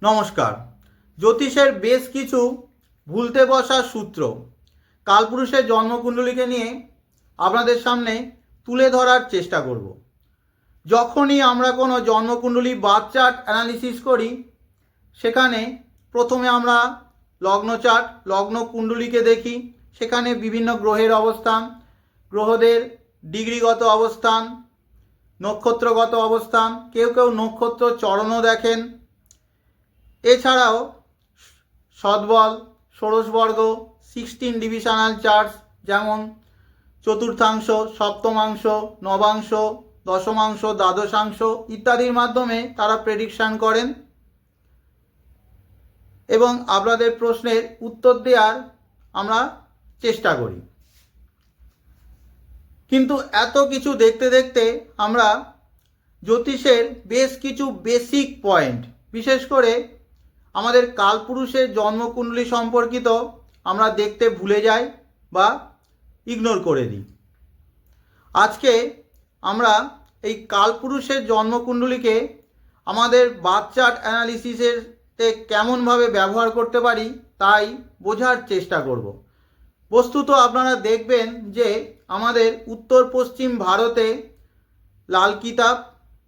নমস্কার। জ্যোতিষের বেশ কিছু ভুলতে বসা সূত্র কালপুরুষের জন্মকুণ্ডলীকে নিয়ে আপনাদের সামনে তুলে ধরার চেষ্টা করব। যখনই আমরা কোনো জন্মকুণ্ডলী বার্থ চার্ট অ্যানালিসিস করি, সেখানে প্রথমে আমরা লগ্ন চার্ট, লগ্ন কুণ্ডলীকে দেখি। সেখানে বিভিন্ন গ্রহের অবস্থান, গ্রহদের ডিগ্রিগত অবস্থান, নক্ষত্রগত অবস্থান, কেউ কেউ নক্ষত্র চরণও দেখেন। এছাড়াও সদবল, ষোড়শবর্গ, 16 ডিভিশনাল চার্টস, যেমন চতুর্থাংশ, সপ্তমাংশ, নবাংশ, দশমাংশ, দ্বাদশাংশ ইত্যাদির মাধ্যমে তারা প্রেডিকশান করেন এবং আপনাদের প্রশ্নের উত্তর দেওয়ার আমরা চেষ্টা করি। কিন্তু এত কিছু দেখতে দেখতে আমরা জ্যোতিষের বেশ কিছু বেসিক পয়েন্ট, বিশেষ করে আমাদের কালপুরুষের জন্মকুণ্ডলী সম্পর্কিত আমরা দেখতে ভুলে যাই বা ইগনোর করে দিই। আজকে আমরা এই কালপুরুষের জন্মকুণ্ডলীকে আমাদের বার্থ চার্ট অ্যানালিসিসেতে কেমনভাবে ব্যবহার করতে পারি তাই বোঝার চেষ্টা করব। বস্তুত আপনারা দেখবেন যে আমাদের উত্তর পশ্চিম ভারতে লাল কিতাব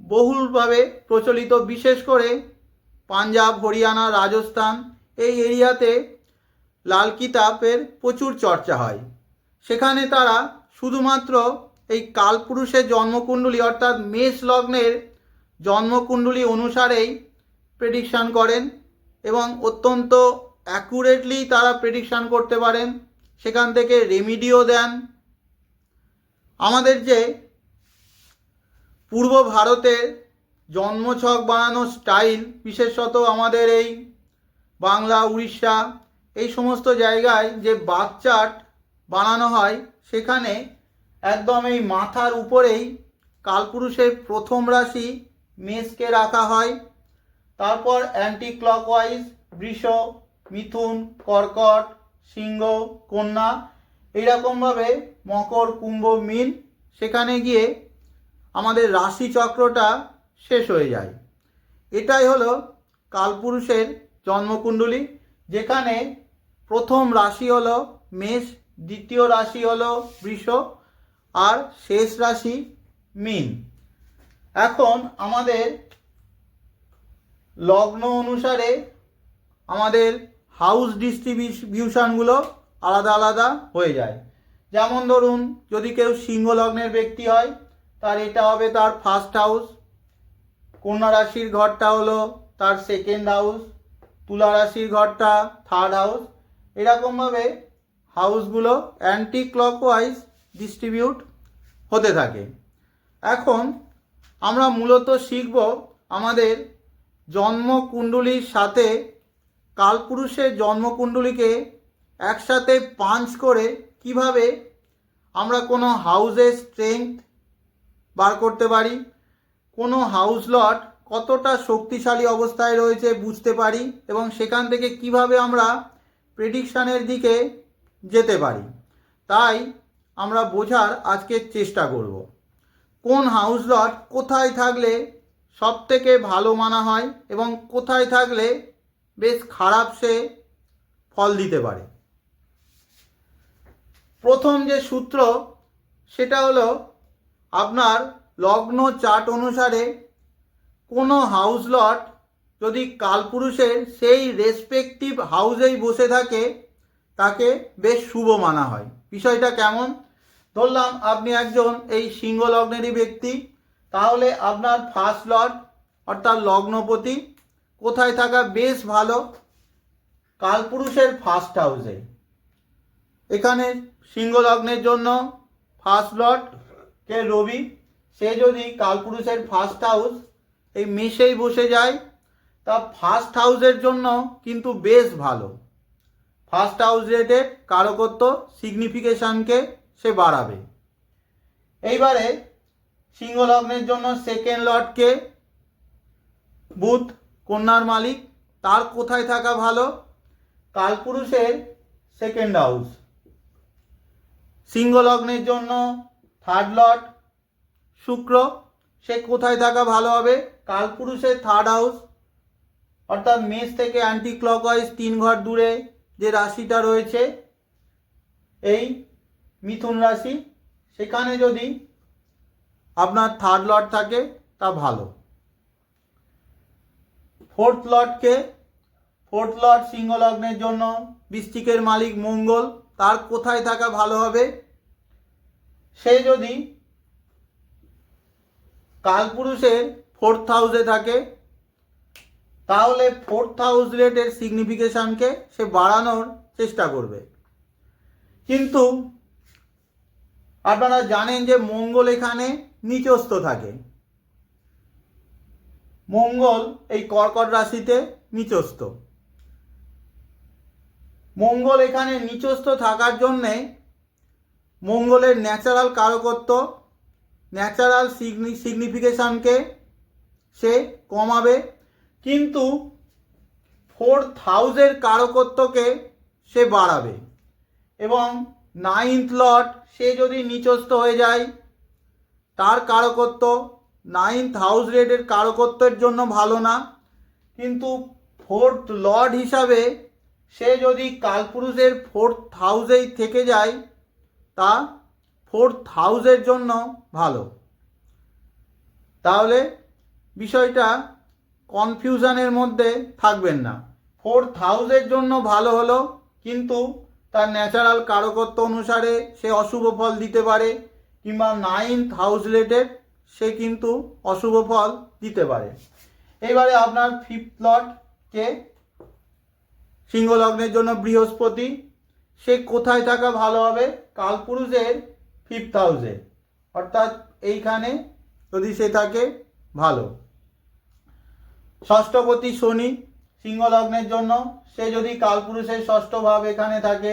বহুলভাবে প্রচলিত, বিশেষ করে পাঞ্জাব, হরিয়ানা, রাজস্থান এই এরিয়াতে লাল কিতাবের প্রচুর চর্চা হয়। সেখানে তারা শুধুমাত্র এই কালপুরুষের জন্মকুণ্ডলী অর্থাৎ মেষ লগ্নের জন্মকুণ্ডলী অনুসারেই প্রেডিকশান করেন এবং অত্যন্ত অ্যাকুরেটলি তারা প্রেডিকশান করতে পারেন। সেখান থেকে রেমিডিও দেন। আমাদের যে পূর্ব ভারতের জন্মছক বানানোর স্টাইল, বিশেষত আমাদের এই বাংলা, উড়িষ্যা এই সমস্ত জায়গায় যে বার্থ চার্ট বানানো হয়, সেখানে একদম এই মাথার উপরেই কালপুরুষের প্রথম রাশি মেষকে রাখা হয়। তারপর অ্যান্টি ক্লকওয়াইজ বৃষ, মিথুন, কর্কট, সিংহ, কন্যা এইরকমভাবে মকর, কুম্ভ, মীন, সেখানে গিয়ে আমাদের রাশিচক্রটা শেষ হয়ে যায়। এটাই হলো কালপুরুষের জন্মকুণ্ডলী, যেখানে প্রথম রাশি হলো মেষ, দ্বিতীয় রাশি হলো বৃষ আর শেষ রাশি মীন। এখন আমাদের লগ্ন অনুসারে আমাদের হাউস ডিস্ট্রিবিউশনগুলো আলাদা আলাদা হয়ে যায়। যেমন ধরুন, যদি কেউ সিংহ লগ্নের ব্যক্তি হয়, তার এটা হবে তার ফার্স্ট হাউস। কন্যা রাশির ঘরটা হলো তার সেকেন্ড হাউস, তুলা রাশির ঘরটা থার্ড হাউস। এরকমভাবে হাউসগুলো অ্যান্টি ক্লকওয়াইজ ডিস্ট্রিবিউট হতে থাকে। এখন আমরা মূলত শিখব আমাদের জন্মকুণ্ডলীর সাথে কালপুরুষের জন্মকুণ্ডলীকে একসাথে পাঞ্চ করে কিভাবে আমরা কোনো হাউসের স্ট্রেংথ বার করতে পারি, কোনো হাউস লট কতটা শক্তিশালী অবস্থায় রয়েছে বুঝতে পারি এবং সেখান থেকে কিভাবে আমরা প্রেডিকশানের দিকে যেতে পারি। তাই আমরা বোঝার আজকে চেষ্টা করব কোন হাউস লট কোথায় থাকলে সব থেকে ভালো মানা হয় এবং কোথায় থাকলে বেশ খারাপ সে ফল দিতে পারে। প্রথম যে সূত্র সেটা হলো, আপনার লগ্ন চার্ট অনুসারে কোনো হাউস লট যদি কালপুরুষের সেই রেসপেক্টিভ হাউসেই বসে থাকে তাকে বেশ শুভ মানা হয়। বিষয়টা কেমন? ধরলাম আপনি একজন এই সিংহ লগ্নেরই ব্যক্তি, তাহলে আপনার ফার্স্ট লট অর্থাৎ লগ্নপতি কোথায় থাকা বেশ ভালো? কালপুরুষের ফার্স্ট হাউসে। এখানে সিংহ লগ্নের জন্য ফার্স্ট লট কে রবি, সে যদি কালপুরুষের ফার্স্ট হাউস এই মেষেই বসে যায়, তা ফার্স্ট হাউসের জন্য কিন্তু বেশ ভালো। ফার্স্ট হাউস রেটেড কারকত্ব সিগনিফিকেশনকে সে বাড়াবে। এইবারে সিংহ লগ্নের জন্য সেকেন্ড লর্ডকে বুধ, কন্যার মালিক, তার কোথায় থাকা ভালো? কালপুরুষের সেকেন্ড হাউস। সিংহ লগ্নের জন্য থার্ড লর্ড শুক্র, সে কোথায় থাকা ভালো হবে? কালপুরুষের থার্ড হাউস। অর্থাৎ মেষ থেকে অ্যান্টি ক্লকওয়াইজ 3 ঘর দূরে যে রাশিটা রয়েছে এই মিথুন রাশি, সেখানে যদি আপনার থার্ড লর্ড থাকে তা ভালো। ফোর্থ লর্ড সিংহ লগ্নের জন্য বৃশ্চিকের মালিক মঙ্গল, তার কোথায় থাকা ভালো হবে? সে যদি কালপুরুষের 4th হাউসে থাকে তাহলে 4th হাউস রিলেটেড সিগনিফিকেশনকে সে বাড়ানোর চেষ্টা করবে। কিন্তু আপনারা জানেন যে মঙ্গল এখানে নিচস্থ থাকে, মঙ্গল এই কর্কট রাশিতে নিচস্থ। মঙ্গল এখানে নিচস্থ থাকার জন্যে মঙ্গলের ন্যাচারাল কারকত্ব, ন্যাচারাল সিগনিফিকেশনকে সে কমাবে, কিন্তু 4th হাউসের কারকত্বকে সে বাড়াবে। এবং 9th লর্ড সে যদি নিচস্থ হয়ে যায়, তার কারকত্ব 9th হাউস রেটের কারকত্বের জন্য ভালো না, কিন্তু 4th লর্ড হিসাবে সে যদি কালপুরুষের 4th হাউসেই থেকে যায় তা 4th হাউসের জন্য ভালো। তাহলে বিষয়টা কনফিউশনের মধ্যে থাকবেন না। 4th হাউসের জন্য ভালো হলো, কিন্তু তার ন্যাচারাল কারকত্ব অনুসারে সে অশুভ ফল দিতে পারে, কিংবা 9th হাউস রিলেটেড সে কিন্তু অশুভ ফল দিতে পারে। এবারে আপনার 5th লর্ডকে সিংহ লগ্নের জন্য বৃহস্পতি, সে কোথায় থাকা ভালো হবে? কালপুরুষের 5th হাউসে, অর্থাৎ এইখানে যদি সে থাকে ভালো। ষষ্ঠপতি শনি সিংহ লগ্নের জন্য, সে যদি কালপুরুষের 6ষ্ঠ ভাব এখানে থাকে।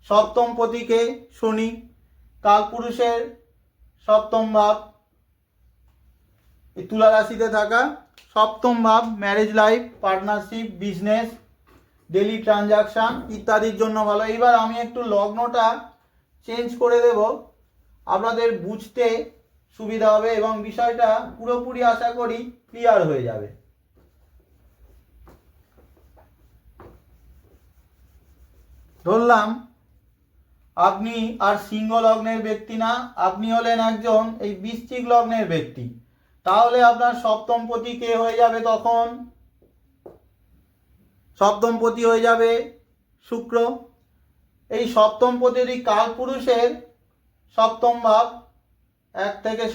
সপ্তম পতিকে শনি, কালপুরুষের 7ম ভাব, এই তুলা রাশিতে থাকা 7ম ভাব marriage life, partnership, business, daily transaction ইত্যাদির জন্য ভালো। এইবার আমি একটু লগ্নটা চেঞ্জ করে দেব, আপনাদের বুঝতে সুবিধা হবে এবং বিষয়টা পুরোপুরি আশা করি ক্লিয়ার হয়ে যাবে। ধরলাম আপনি আর সিংহ লগ্নের ব্যক্তি না, আপনি হলেন একজন এই বৃশ্চিক লগ্নের ব্যক্তি। তাহলে আপনার সপ্তম পতি কে হয়ে যাবে? তখন সপ্তম পতি হয়ে যাবে শুক্র। এই সপ্তম পতি যদি কালপুরুষের 7ম ভাব 1 থেকে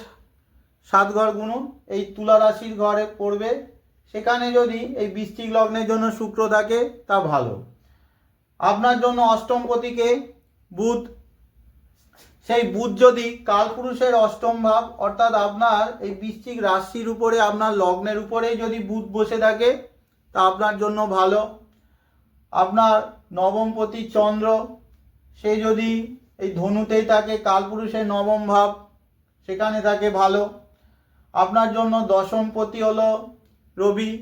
7 ঘর গুণুন এই তুলা রাশির ঘরে পড়বে, সেখানে যদি এই বৃশ্চিক লগ্নের জন্য শুক্র থাকে তা ভালো। আপনার জন্য অষ্টম পতিকে বুধ, সেই বুধ যদি কালপুরুষের 8ম ভাব, অর্থাৎ আপনার এই বৃশ্চিক রাশির উপরে, আপনার লগ্নের উপরেই যদি বুধ বসে থাকে তা আপনার জন্য ভালো। আপনার নবম পতি চন্দ্র, সে যদি এই ধনুতেই থাকে, কালপুরুষের 9ম ভাব, সেখানে থাকে ভালো। আপনার জন্য দশম পতি হলো রবি,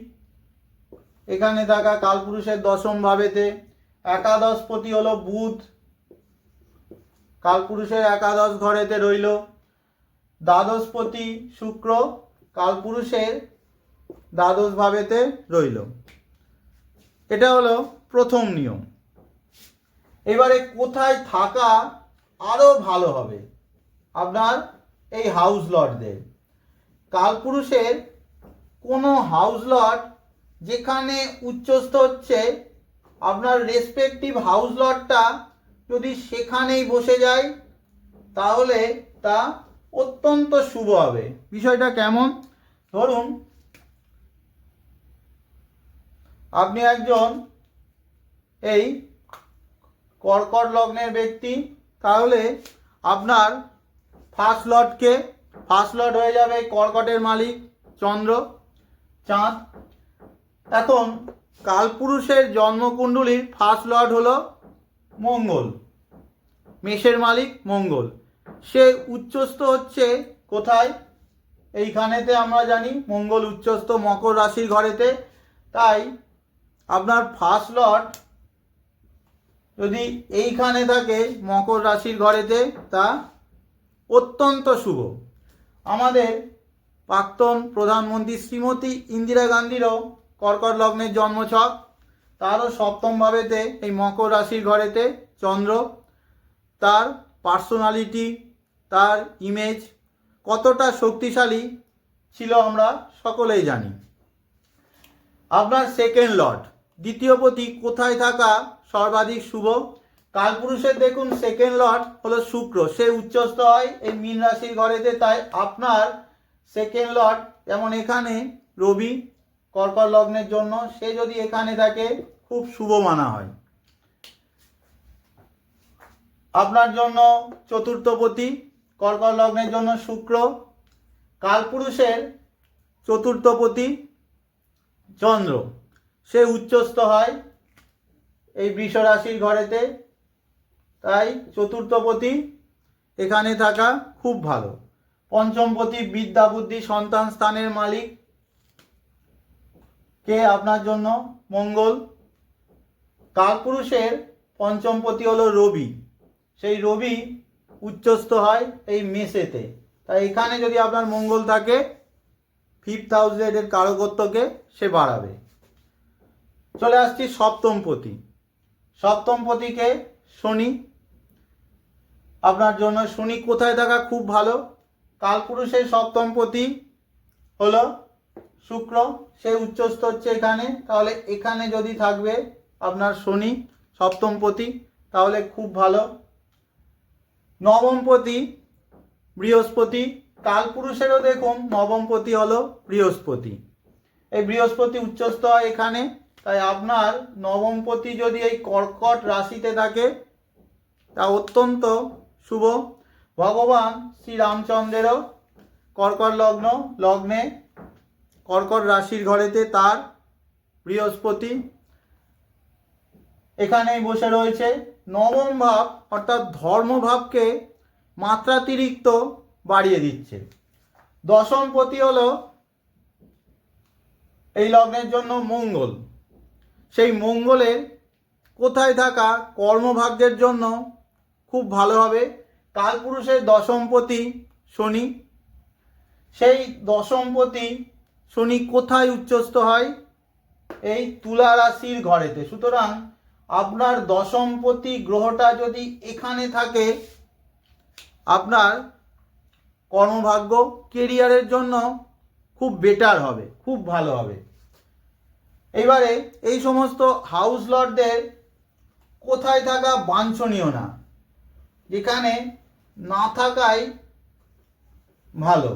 এখানে থাকা কালপুরুষের 10ম ভাবেতে। একাদশ পতি হলো বুধ, কালপুরুষের 11 ঘরেতে রইল। দ্বাদশপতি শুক্র, কালপুরুষের 12 ভাবেতে রইল। এটা হলো প্রথম নিয়ম। এবারে কোথায় থাকা আরো ভালো হবে আপনার এই হাউস লর্ডদের? কালপুরুষের কোনো হাউস লর্ড যেখানে উচ্চস্থ হচ্ছে, আপনার রেসপেক্টিভ হাউস লর্ডটা যদি সেখানেই বসে যায় তাহলে তা অত্যন্ত শুভ হবে। বিষয়টা কেমন? ধরুন আপনি একজন এই কর্কট লগ্নের ব্যক্তি, তাহলে আপনার ফার্স্ট লর্ড হয়ে যাবে কর্কটের মালিক চন্দ্র, চাঁদ। এখন কালপুরুষের জন্মকুণ্ডলীর ফার্স্ট লর্ড হলো মঙ্গল, মেষের মালিক মঙ্গল। সে উচ্চস্থ হচ্ছে কোথায়? এইখানেতে আমরা জানি মঙ্গল উচ্চস্থ মকর রাশির ঘরেতে। তাই আপনার ফার্স্ট লর্ড যদি এইখানে থাকে মকর রাশির ঘরেতে তা অত্যন্ত শুভ। আমাদের প্রাক্তন প্রধানমন্ত্রী শ্রীমতী ইন্দিরা গান্ধীরও কর্কট লগ্নের জন্মছক, তারও সপ্তম ভাবেতে এই মকর রাশির ঘরেতে চন্দ্র, তার পার্সোনালিটি, তার ইমেজ কতটা শক্তিশালী ছিল আমরা সকলেই জানি। আপনার সেকেন্ড লর্ড দ্বিতীয় পতি কোথায় থাকা সর্বাধিক শুভ? কালপুরুষের দেখুন সেকেন্ড লর্ড হলো শুক্র, সে উচ্চস্থ হয় এই মীন রাশির ঘরেতে। তাই আপনার সেকেন্ড লর্ড যেমন এখানে রবি কর্কট লগ্নের জন্য, সে যদি এখানে থাকে খুব শুভ মানা হয়। আপনার জন্য চতুর্থপতি কর্কট লগ্নের জন্য শুক্র, কালপুরুষের চতুর্থপতি চন্দ্র, সে উচ্চস্থ হয় এই বৃষ রাশির ঘরেতে। তাই চতুর্থপতি এখানে থাকা খুব ভালো। পঞ্চমপতি বিদ্যা বুদ্ধি সন্তান স্থানের মালিক কে আপনার জন্য মঙ্গল। কালপুরুষের পঞ্চমপতি হলো রবি, সেই রবি উচ্চস্থ হয় এই মেষেতে। তাই এখানে যদি আপনার মঙ্গল থাকে ফিফথ হাউসের কারকত্বকে সে বাড়াবে। চলে আসছি সপ্তমপতি। সপ্তমপতিকে শনি, আপনার জন্য শনি কোথায় থাকা খুব ভালো? কালপুরুষের সপ্তমপতি হলো শুক্র, সে উচ্চস্থ হচ্ছে এখানে। তাহলে এখানে যদি থাকবে আপনার শনি সপ্তমপতি তাহলে খুব ভালো। নবমপতি বৃহস্পতি, কালপুরুষেরও দেখুন নবমপতি হলো বৃহস্পতি, এই বৃহস্পতি উচ্চস্থ হয় এখানে। তাই আপনার নবমপতি যদি এই কর্কট রাশিতে থাকে তা অত্যন্ত শুভ। ভগবান শ্রীরামচন্দ্রেরও কর্কট লগ্নে কর্কট রাশির ঘরেতে তার বৃহস্পতি এখানেই বসে রয়েছে। নবম ভাব অর্থাৎ ধর্মভাবকে মাত্রাতিরিক্ত বাড়িয়ে দিচ্ছে। দশমপতি হলো এই লগ্নের জন্য মঙ্গল, সেই মঙ্গলের কোথায় থাকা কর্মভাগ্যের জন্য খুব ভালো হবে। কালপুরুষের দশমপতি শনি, সেই দশমপতি শনি কোথায় উচ্চস্থ হয়? এই তুলা রাশির ঘরেতে। সুতরাং আপনার দশমপতি গ্রহটা যদি এখানে থাকে আপনার কর্মভাগ্য কেরিয়ারের জন্য খুব বেটার হবে, খুব ভালো হবে। এবারে এই সমস্ত হাউস লর্ডদের কোথায় থাকা বাঞ্ছনীয় না, যেখানে না থাকাই ভালো।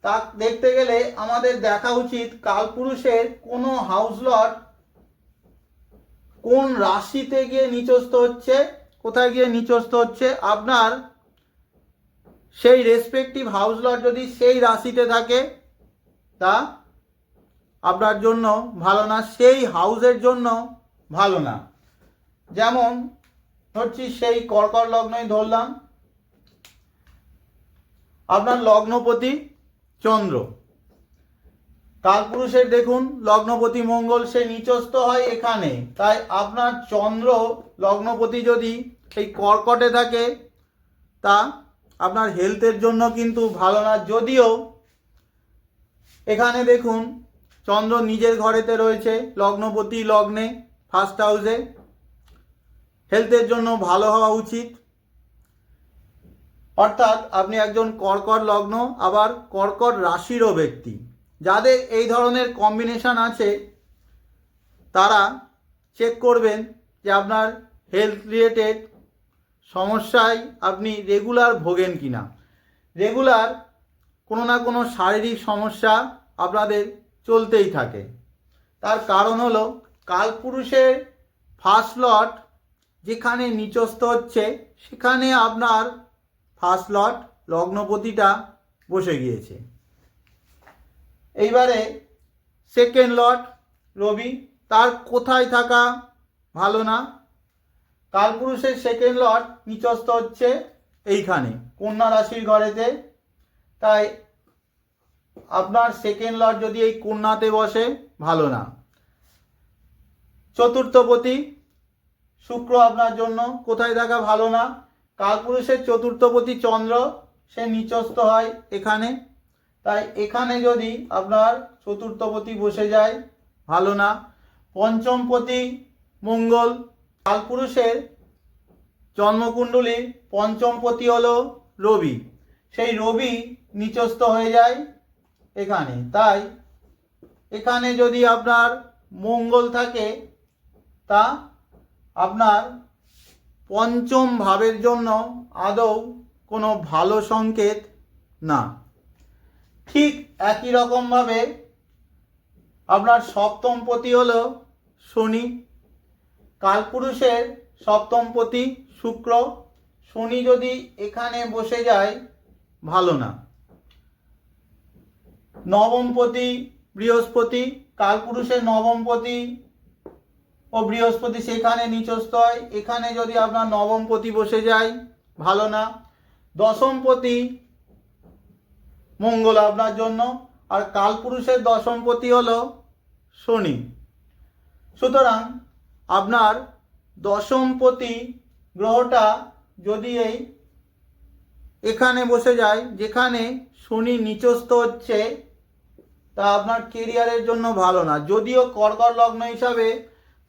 তা দেখতে গেলে আমাদের দেখা উচিত কালপুরুষের কোনো হাউস লর্ড কোন রাশিতে গিয়ে নিচস্থ হচ্ছে, কোথায় গিয়ে নিচস্থ হচ্ছে। আপনার সেই রেসপেক্টিভ হাউস লর্ড যদি সেই রাশিতে থাকে তা আপনার জন্য ভালো না, সেই হাউসের জন্য ভালো না। যেমন ধরছি সেই কর্কট লগ্নই ধরলাম, আপনার লগ্নপতি চন্দ্র, কালপুরুষের দেখুন লগ্নপতি মঙ্গল, সে নিচস্থ হয় এখানে। তাই আপনার চন্দ্র লগ্নপতি যদি এই কর্কটে থাকে তা আপনার হেলথের জন্য কিন্তু ভালো না। যদিও এখানে দেখুন চন্দ্র নিজের ঘরেতে রয়েছে লগ্নপতি লগ্নে ফার্স্ট হাউসে, হেলথের জন্য ভালো হওয়া উচিত। অর্থাৎ আপনি একজন কর্কট লগ্ন আবার কর্কট রাশিরও ব্যক্তি, যাদের এই ধরনের কম্বিনেশন আছে তারা চেক করবেন যে আপনার হেলথ রিলেটেড সমস্যায় আপনি রেগুলার ভোগেন কিনা। রেগুলার কোনো না কোনো শারীরিক সমস্যা আপনাদের চলতেই থাকে। তার কারণ হলো কালপুরুষের ফার্স্ট লর্ড যেখানে নিচস্থ হচ্ছে সেখানে আপনার ফার্স্ট লর্ড লগ্নপতিটা বসে গিয়েছে। এইবারে সেকেন্ড লর্ড রবি, তার কোথায় থাকা ভালো না? কালপুরুষের সেকেন্ড লর্ড নিচস্থ হচ্ছে এইখানে কন্যা রাশির ঘরেতে। তাই আপনার সেকেন্ড লর্ড যদি এই কন্যাতে বসে ভালো না। চতুর্থপতি শুক্র আপনার জন্য কোথায় থাকা ভালো না? কালপুরুষের চতুর্থপতি চন্দ্র, সে নিচস্থ হয় এখানে। তাই এখানে যদি আপনার চতুর্থপতি বসে যায় ভালো না। পঞ্চমপতি মঙ্গল, কালপুরুষের জন্মকুণ্ডলীর পঞ্চমপতি হলো রবি, সেই রবি নিচস্থ হয়ে যায় এখানে। তাই এখানে যদি আপনার মঙ্গল থাকে তা আপনার পঞ্চম ভাবের জন্য আদৌ কোনো ভালো সংকেত না। ঠিক একই রকমভাবে আপনার সপ্তমপতি হলো শনি, কালপুরুষের সপ্তমপতি শুক্র, শনি যদি এখানে বসে যায় ভালো না। নবমপতি বৃহস্পতি, কালপুরুষের নবমপতি ও বৃহস্পতি সেখানে নিচস্থ হয়, এখানে যদি আপনার নবমপতি বসে যায় ভালো না। দশমপতি মঙ্গল আপনার জন্য, আর কালপুরুষের দশমপতি হলো শনি। সুতরাং আপনার দশমপতি গ্রহটা যদি এখানে বসে যায় যেখানে শনি নিচস্থ হচ্ছে, তা আপনার কেরিয়ারের জন্য ভালো না। যদিও কর্কট লগ্ন হিসাবে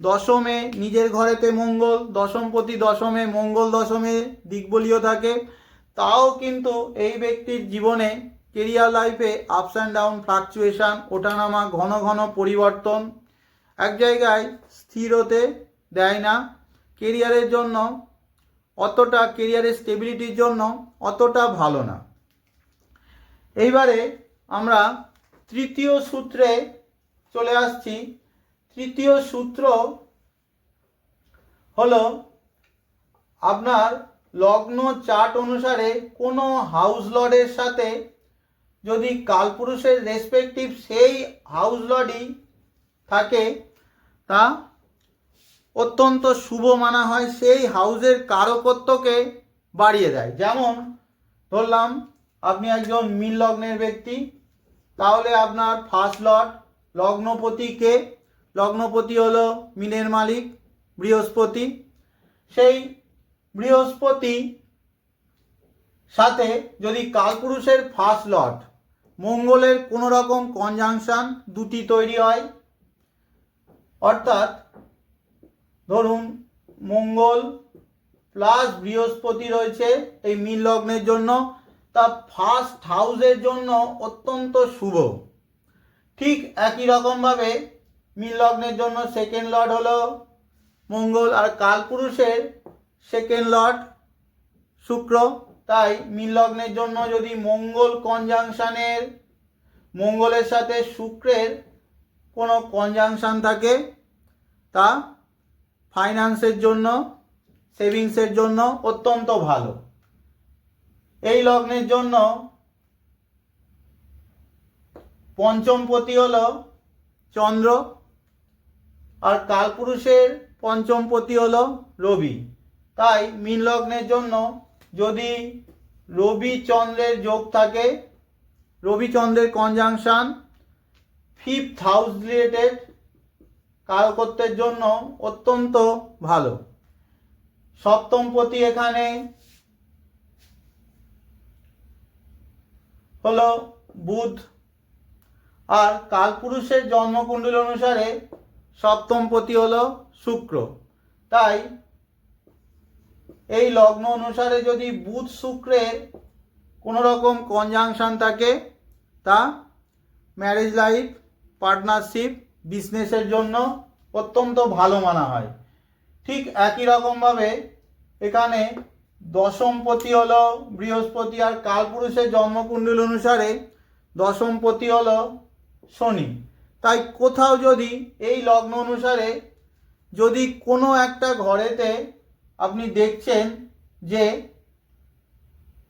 দশমে নিজের ঘরেতে মঙ্গল, দশমপতি দশমে, মঙ্গল দশমে দিকবলীয় থাকে, তাও কিন্তু এই ব্যক্তির জীবনে কেরিয়ার লাইফে আপস অ্যান্ড ডাউন, ফ্লাকচুয়েশন, ওঠানামা, ঘন ঘন পরিবর্তন, এক জায়গায় স্থির হতে দেয় না। কেরিয়ারের জন্য অতটা, কেরিয়ারের স্টেবিলিটির জন্য অতটা ভালো না। এইবারে আমরা তৃতীয় সূত্রে চলে আসছি। তৃতীয় সূত্র হলো আপনার লগ্ন চার্ট অনুসারে কোনো হাউস লর্ডের সাথে যদি কালপুরুষের রেসপেক্টিভ সেই হাউস লর্ডই থাকে তা অত্যন্ত শুভ মানা হয়, সেই হাউসের কারকত্বকে বাড়িয়ে দেয়। যেমন ধরলাম আপনি একজন মীন লগ্নের ব্যক্তি, তাহলে আপনার ফার্স্ট লর্ড লগ্নপতি কে? লগ্নপতি হলো মীনের মালিক বৃহস্পতি। সেই বৃহস্পতি সাথে যদি কালপুরুষের ফার্স্ট লর্ড মঙ্গলের কোনো রকম কনজাংশন দুটি তৈরি হয়, অর্থাৎ ধরুন মঙ্গল প্লাস বৃহস্পতি রয়েছে এই মীন লগ্নের জন্য, তা ফার্স্ট হাউসের জন্য অত্যন্ত শুভ। ঠিক একই রকমভাবে মীন লগ্নের জন্য সেকেন্ড লর্ড হলো মঙ্গল, আর কালপুরুষের সেকেন্ড লর্ড শুক্র। তাই মীন লগ্নের জন্য যদি মঙ্গল কনজাংশনের, মঙ্গলের সাথে শুক্রের কোনো কনজাংশন থাকে, তা ফাইন্যান্সের জন্য, সেভিংসের জন্য অত্যন্ত ভালো। এই লগ্নের জন্য পঞ্চমপতি হলো চন্দ্র, আর কালপুরুষের পঞ্চমপতি হলো রবি। তাই মীন লগ্নের জন্য যদি রবি চন্দ্রের যোগ থাকে, রবি চন্দ্রের কনজাংশন ফিফথ হাউস রিলেটেড কারকত্বের জন্য অত্যন্ত ভালো। সপ্তমপতি এখানে হলো বুধ, আর কালপুরুষের জন্মকুণ্ডলী অনুসারে সপ্তমপতি হলো শুক্র। তাই এই লগ্ন অনুসারে যদি বুধ শুক্রের কোনো রকম কনজাংশন থাকে, তা ম্যারেজ লাইফ, পার্টনারশিপ, বিজনেসের জন্য অত্যন্ত ভালো মানা হয়। ঠিক একই রকমভাবে এখানে দশমপতি হলো বৃহস্পতি, আর কালপুরুষের জন্মকুণ্ডলী অনুসারে দশমপতি হলো শনি। তাই কোথাও যদি এই লগ্ন অনুসারে যদি কোনো একটা ঘরেতে আপনি দেখছেন যে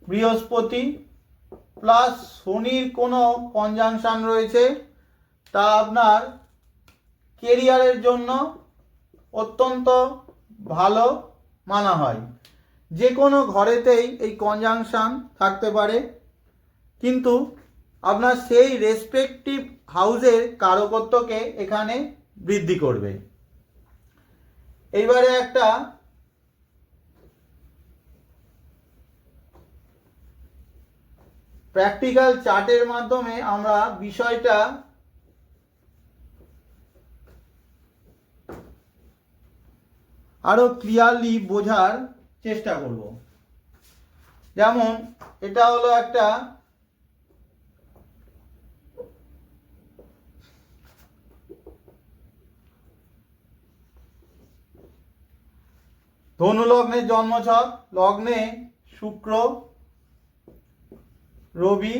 বৃহস্পতি প্লাস শনির কোনো কনজাংশন রয়েছে, তা আপনার কেরিয়ারের জন্য অত্যন্ত ভালো মানা হয়। যে কোনো ঘরেতেই এই কনজাংশন থাকতে পারে, কিন্তু আপনার সেই রেসপেক্টিভ হাউসের কারকত্বকে এখানে বৃদ্ধি করবে। এইবারে একটা প্র্যাকটিক্যাল চার্টের মাধ্যমে আমরা বিষয়টা আরো ক্লিয়ারলি বোঝার চেষ্টা করব। যেমন এটা হলো একটা ধনু লগ্নের জন্মছক, লগ্নে শুক্র, রবি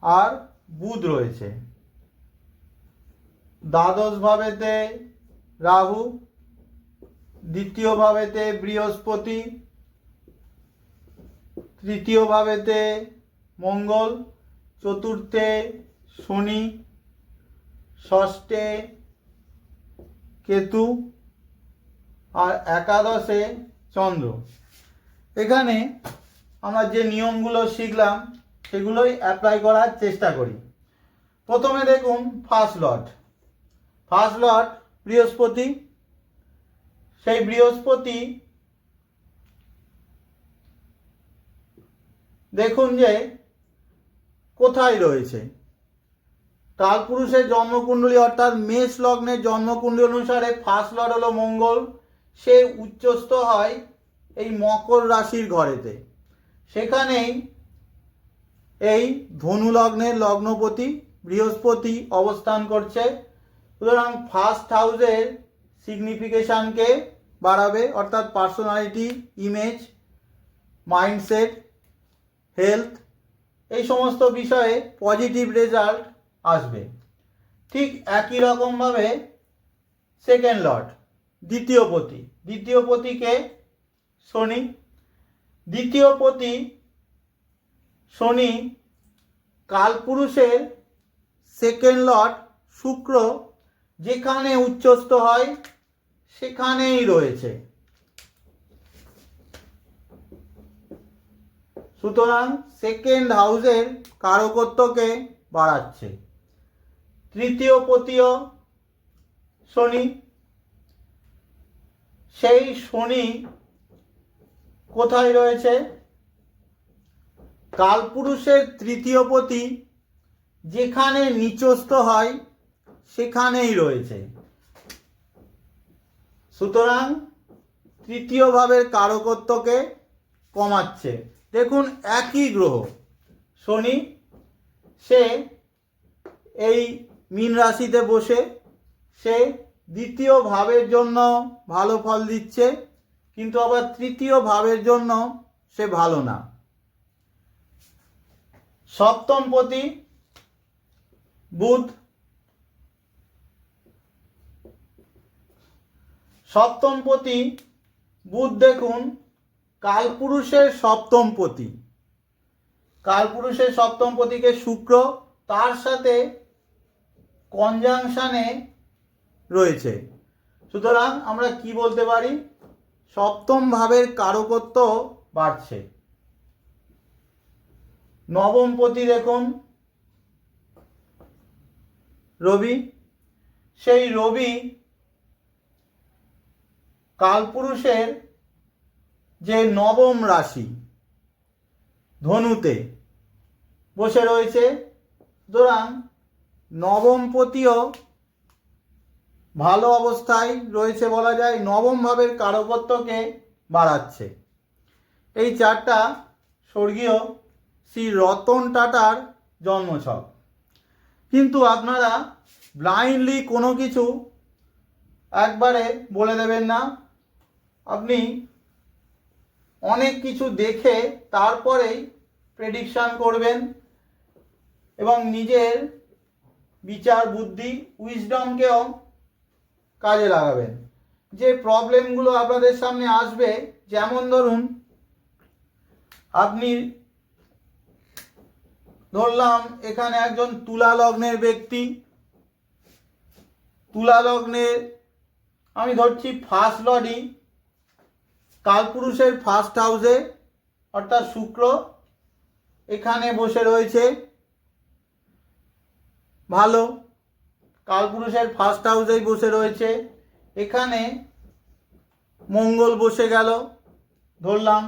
আর বুধ রয়েছে, দ্বাদশ ভাবেতে রাহু, দ্বিতীয় ভাবেতে বৃহস্পতি, তৃতীয় ভাবেতে মঙ্গল, চতুর্থে শনি, ষষ্ঠে কেতু আর একাদশে চন্দ্র। এখানে আমরা যে নিয়মগুলো শিখলাম সেগুলোই অ্যাপ্লাই করার চেষ্টা করি। প্রথমে দেখুন ফার্স্ট লর্ড বৃহস্পতি। সেই বৃহস্পতি দেখুন যে কোথায় রয়েছে। কালপুরুষের জন্মকুণ্ডলী অর্থাৎ মেষ লগ্নের জন্মকুণ্ডলী অনুসারে ফার্স্ট লর্ড হলো মঙ্গল। সে উচ্চস্থ হয় এই মকর রাশির ঘরেতে, সেখানেই এই ধনু লগ্নের লগ্নপতি বৃহস্পতি অবস্থান করছে। সুতরাং ফার্স্ট হাউসের সিগনিফিকেশানকে বাড়াবে, অর্থাৎ পার্সোনালিটি, ইমেজ, মাইন্ডসেট, হেলথ, এই সমস্ত বিষয়ে পজিটিভ রেজাল্ট আসবে। ঠিক একই রকমভাবে সেকেন্ড লর্ড দ্বিতীয় পতিকে শনি। দ্বিতীয় পতি শনি কালপুরুষের সেকেন্ড লর্ড শুক্র যেখানে উচ্চস্থ হয় সেখানেই রয়েছে। সুতরাং সেকেন্ড হাউসের কারকত্বকে বাড়াচ্ছে। তৃতীয় পতিও শনি। সেই শনি কোথায় রয়েছে? কালপুরুষের তৃতীয় পতি যেখানে নিচস্থ হয় সেখানেই রয়েছে। সুতরাং তৃতীয় ভাবের কারকত্বকে কমাচ্ছে। দেখুন একই গ্রহ শনি, সে এই মীন রাশিতে বসে সে দ্বিতীয় ভাবের জন্য ভালো ফল দিচ্ছে, কিন্তু আবার তৃতীয় ভাবের জন্য সে ভালো না। সপ্তম পতি বুধ। সপ্তম পতি বুধ দেখুন কালপুরুষের সপ্তম পতি। কালপুরুষের সপ্তম পতিকে শুক্র তার সাথে কনজাংশনে রয়েছে। সুতরাং আমরা কি বলতে পারি? সপ্তম ভাবের কারকত্ব বাড়ছে। নবম পতি দেখুন রবি। সেই রবি কালপুরুষের যে নবম রাশি ধনুতে বসে রয়েছে, সুতরাং নবম পতিও ভালো অবস্থায় রয়েছে বলা যায়, নবম ভাবের কারকত্বকে বাড়াচ্ছে। এই চারটা স্বর্গীয় শ্রী রতন টাটার জন্মছক। কিন্তু আপনারা ব্লাইন্ডলি কোনো কিছু একবারে বলে দেবেন না। আপনি অনেক কিছু দেখে তারপরেই প্রেডিকশান করবেন এবং নিজের বিচার বুদ্ধি, উইজডমকেও কাজে লাগাবেন। যে প্রবলেমগুলো আপনাদের সামনে আসবে, যেমন ধরুন আপনি ধরলাম এখানে একজন তুলা লগ্নের ব্যক্তি, তুলা লগ্নের আমি ধরছি ফার্স্ট লর্ডই কালপুরুষের ফার্স্ট হাউসে অর্থাৎ শুক্র এখানে বসে রয়েছে, ভালো। কালপুরুষের ফার্স্ট হাউসেই বসে রয়েছে, এখানে মঙ্গল বসে গেল ধরলাম,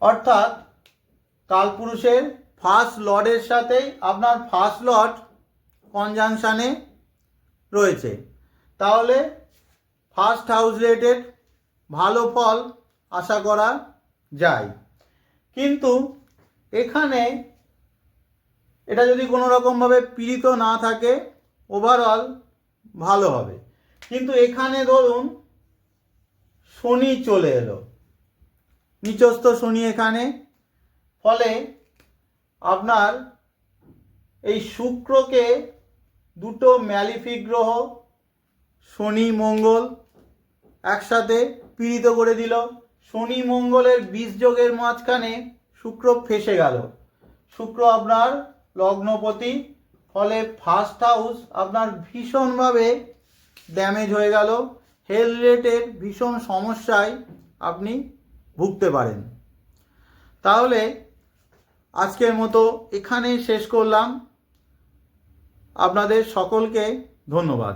অর্থাৎ কালপুরুষের ফার্স্ট লর্ডের সাথেই আপনার ফার্স্ট লর্ড কনজাংশনে রয়েছে। তাহলে ফার্স্ট হাউস রিলেটেড ভালো ফল আশা করা যায়। কিন্তু এখানে এটা যদি কোনো রকমভাবে পীড়িত না থাকে ওভারঅল ভালো হবে। কিন্তু এখানে ধরুন শনি চলে এলো, নিচস্থ শনি এখানে, ফলে আপনার এই শুক্রকে দুটো ম্যালিফিক গ্রহ শনি মঙ্গল একসাথে পীড়িত করে দিল। শনি মঙ্গলের বীজযোগের মাঝখানে শুক্র ফেসে গেল। শুক্র আপনার লগ্নপতি, ফলে ফার্স্ট হাউস আপনার ভীষণভাবে ড্যামেজ হয়ে গেল। হেলথ রিলেটেড ভীষণ সমস্যায় আপনি ভুগতে পারেন। তাহলে আজকের মতো এখানেই শেষ করলাম। আপনাদের সকলকে ধন্যবাদ।